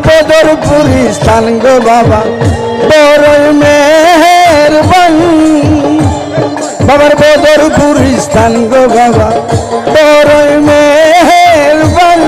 বদরপুরি স্থান গো বাবা বড়ই মেহেরবান বাবার বদরপুরি স্থান গো বাবা বড়ই মেহেরবান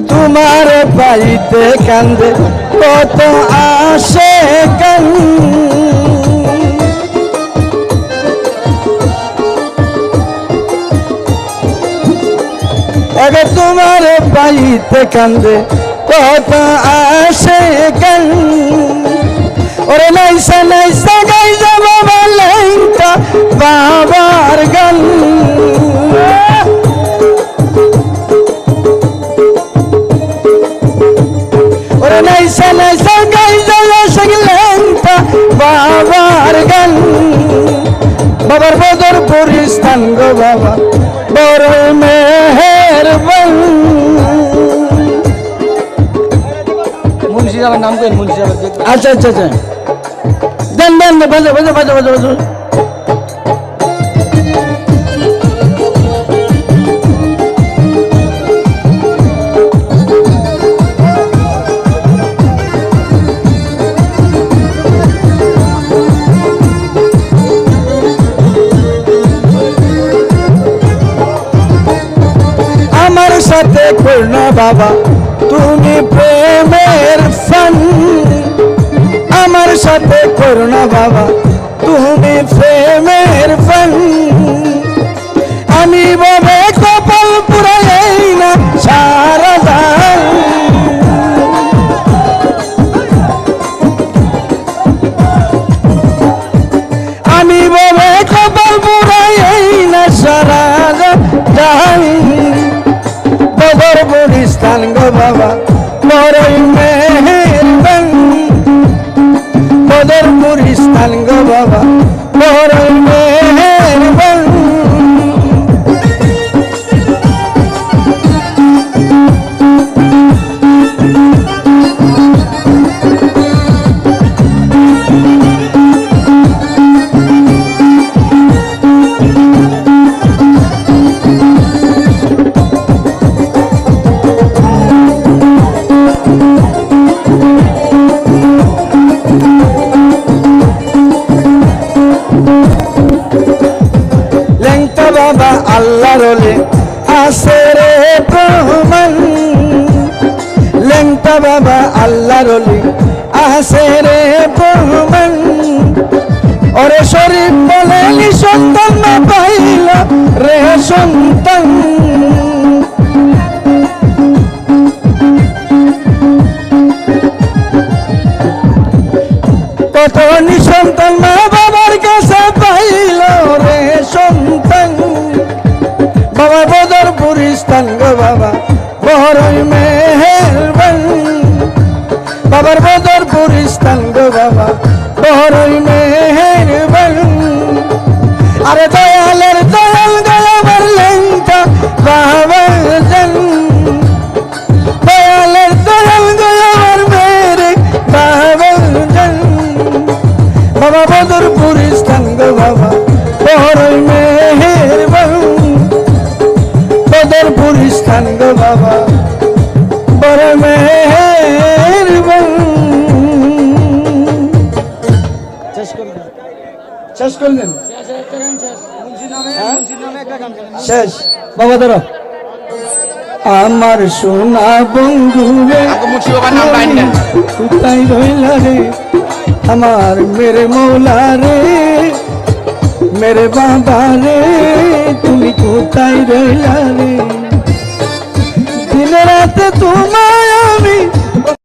তোমার পাইতে কান্দে কত আসে কান আগে তোমার পাইতে কান্দে কত আসে কান ওরে নাইসা নাইসা গাই যাব বালেঙ্কা বাবার গান ওরে নাইসা নাইসা গাই যাব সেগলেঙ্কা বাবার গান বাবার বদরপুরি স্থান গো বাবা বড় মেহেরবান মুন্সি সাহেবের নাম করেন মুন্সি সাহেব আচ্ছা আচ্ছা আচ্ছা দেন দেন বাজে বাজে বাজে বাজে বাজে আমার সাথে করুণা বাবা তুমি প্রেমের ফান আমার সাথে করুণা বাবা তুমি প্রেমের ফান আমি বাবা কপাল পুরাই না সারা দান আমি বাবা কপাল পুরাই না সারা দান বদরপুরি স্থান গো বাবা বড়ই মেহেরবান বদরপুরি স্থান গো বাবা বড়ই মেহেরবান বাবা আল্লাহ রলে আসে রে প্রমাণ লেংটা বাবা আল্লাহ রলে আসে রে প্রমাণ ওরে শরীফ বলেন সন্তান না পাইল রে সন্তান কত নিঃসন্তান মা বাবার কাছে পাইল রে সন্তান বাবা বদরপুরি স্থান গো বাবা বড়ই মেহেরবান বাবার বদরপুরি স্থান গো বাবা বড়ই মেহেরবান আরে দয়ালের দয়াল গয়াবার লেঙ্কা বাবার জান দয়ালের দয়াল গয়াবার মেরে বাবার জান বাবা বদরপুরি স্থান গো বাবা বড়ই মেহেরবান বদরপুরি স্থান গো বাবা বড় মেহেরবান শেষ করলেন শেষ বাবা ধরো আমার সোনা বন্ধু রে কোথায় রইলা রে আমার মেরে মৌলা রে মেরে বাবা রে তুমি কোথায় রইলা রে দিন রাতে তোমায় আমি